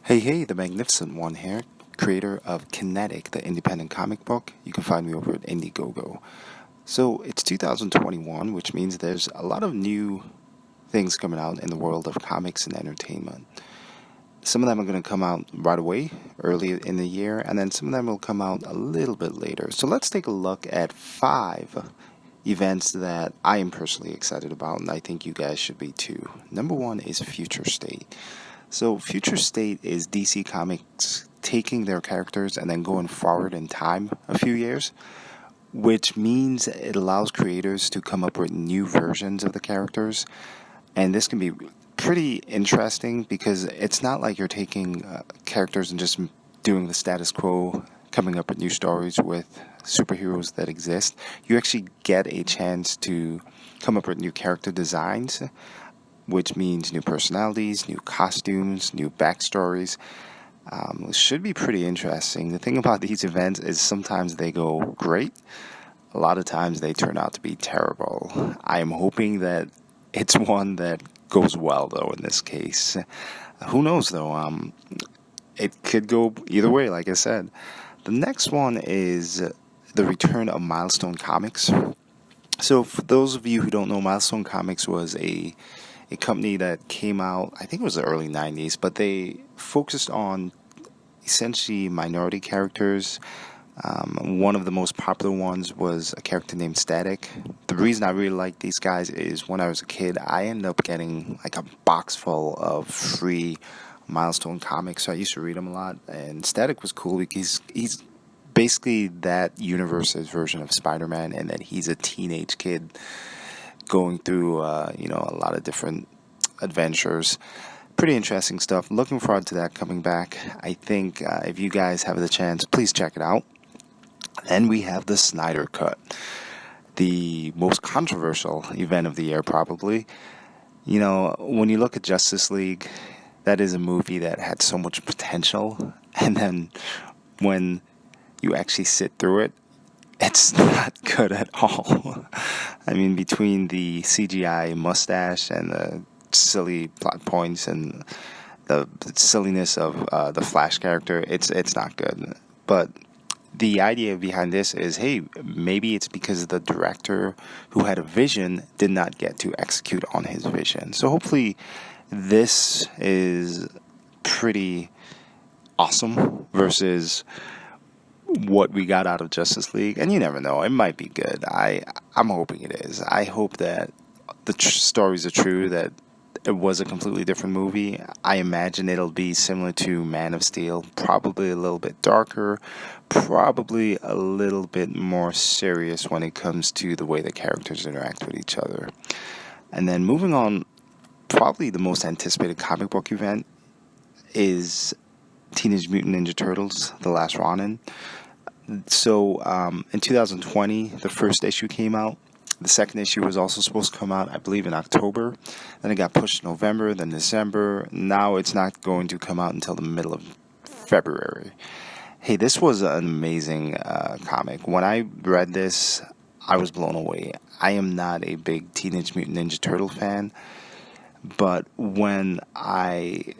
Hey, the Magnificent One here, creator of Kinetic, the independent comic book. You can find me over at Indiegogo. So it's 2021, which means there's a lot of new things coming out in the world of comics and entertainment. Some of them are going to come out right away, early in the year, and then some of them will come out a little bit later. So let's take a look at 5 events that I am personally excited about, and I think you guys should be too. Number 1 is Future State. So Future State is DC Comics taking their characters and then going forward in time a few years, which means it allows creators to come up with new versions of the characters. And this can be pretty interesting because it's not like you're taking characters and just doing the status quo, coming up with new stories with superheroes that exist. You actually get a chance to come up with new character designs, which means new personalities, new costumes, new backstories. It should be pretty interesting. The thing about these events is sometimes they go great. A lot of times they turn out to be terrible. I am hoping that it's one that goes well, though, in this case. Who knows, though? It could go either way, like I said. The next one is the return of Milestone Comics. So for those of you who don't know, Milestone Comics was a company that came out, I think it was the early 90s, but they focused on essentially minority characters. One of the most popular ones was a character named Static. The reason I really like these guys is when I was a kid, I ended up getting like a box full of free Milestone comics, so I used to read them a lot. And Static was cool because he's basically that universe's version of Spider-Man, and that he's a teenage kid going through, a lot of different adventures. Pretty interesting stuff. Looking forward to that coming back. I think if you guys have the chance, please check it out. Then we have the Snyder Cut, the most controversial event of the year, probably. You know, when you look at Justice League, that is a movie that had so much potential, and then when you actually sit through it, it's not good at all. I mean, between the CGI mustache and the silly plot points and the silliness of the Flash character, it's not good. But the idea behind this is, hey, maybe it's because the director who had a vision did not get to execute on his vision. So hopefully this is pretty awesome versus what we got out of Justice League. And you never know, it might be good. I'm hoping it is. I hope that the stories are true, that it was a completely different movie. I imagine it'll be similar to Man of Steel, probably a little bit darker, probably a little bit more serious when it comes to the way the characters interact with each other. And then moving on, probably the most anticipated comic book event is Teenage Mutant Ninja Turtles, The Last Ronin. So in 2020, the first issue came out. The second issue was also supposed to come out, I believe, in October. Then it got pushed to November, then December. Now it's not going to come out until the middle of February. Hey, this was an amazing comic. When I read this, I was blown away. I am not a big Teenage Mutant Ninja Turtle fan, but when I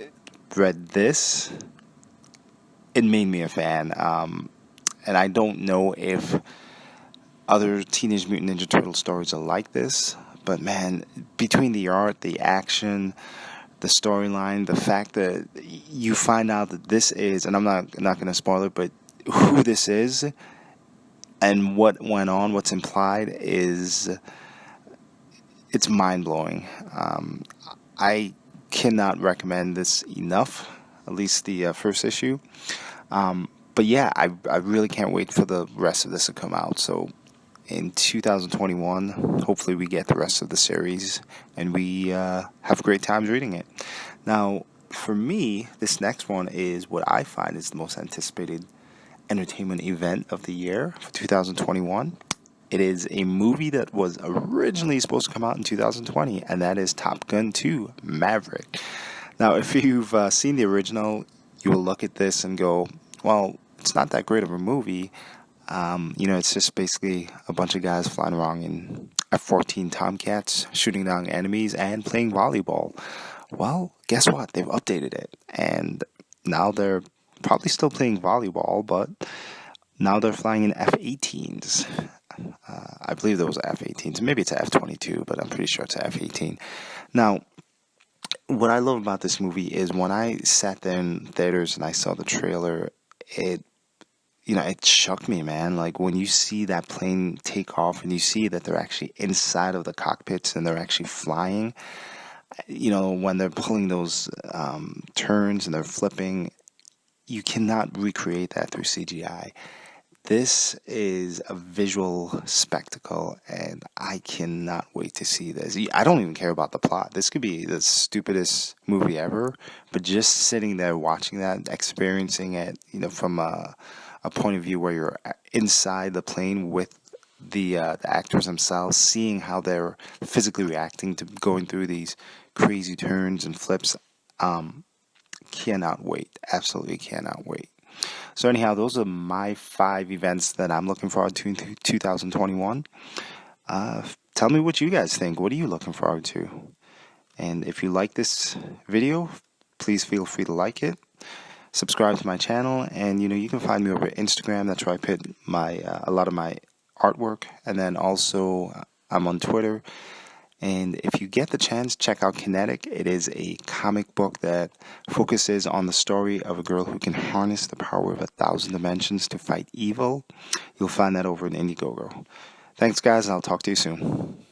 read this, it made me a fan. And I don't know if other Teenage Mutant Ninja Turtle stories are like this, but man, between the art, the action, the storyline, the fact that you find out that this is, and I'm not going to spoil it, but who this is and what went on, what's implied is, it's mind-blowing. I cannot recommend this enough, at least the first issue. But yeah, I really can't wait for the rest of this to come out. So in 2021, hopefully we get the rest of the series and we have great times reading it. Now, for me, this next one is what I find is the most anticipated entertainment event of the year for 2021. It is a movie that was originally supposed to come out in 2020, and that is Top Gun 2 Maverick. Now, if you've seen the original, you will look at this and go, well, it's not that great of a movie. It's just basically a bunch of guys flying around in F-14 Tomcats, shooting down enemies, and playing volleyball. Well, guess what? They've updated it. And now they're probably still playing volleyball, but now they're flying in F-18s. I believe those are F-18s. Maybe it's F-22, but I'm pretty sure it's F-18. Now, what I love about this movie is when I sat there in theaters and I saw the trailer, it it shocked me, man. Like when you see that plane take off and you see that they're actually inside of the cockpits and they're actually flying, when they're pulling those turns and they're flipping, you cannot recreate that through CGI. This is a visual spectacle, and I cannot wait to see this. I don't even care about the plot. This could be the stupidest movie ever, but just sitting there watching that, experiencing it, from a point of view where you're inside the plane with the actors themselves, seeing how they're physically reacting to going through these crazy turns and flips. Cannot wait. Absolutely cannot wait. So anyhow, those are my 5 events that I'm looking forward to in 2021. Tell me what you guys think. What are you looking forward to? And if you like this video, please feel free to like it. Subscribe to my channel, and you can find me over at Instagram. That's where I put a lot of my artwork, and then also I'm on Twitter. And if you get the chance, check out Kinetic. It is a comic book that focuses on the story of a girl who can harness the power of 1,000 dimensions to fight evil. You'll find that over in Indiegogo. Thanks, guys, and I'll talk to you soon.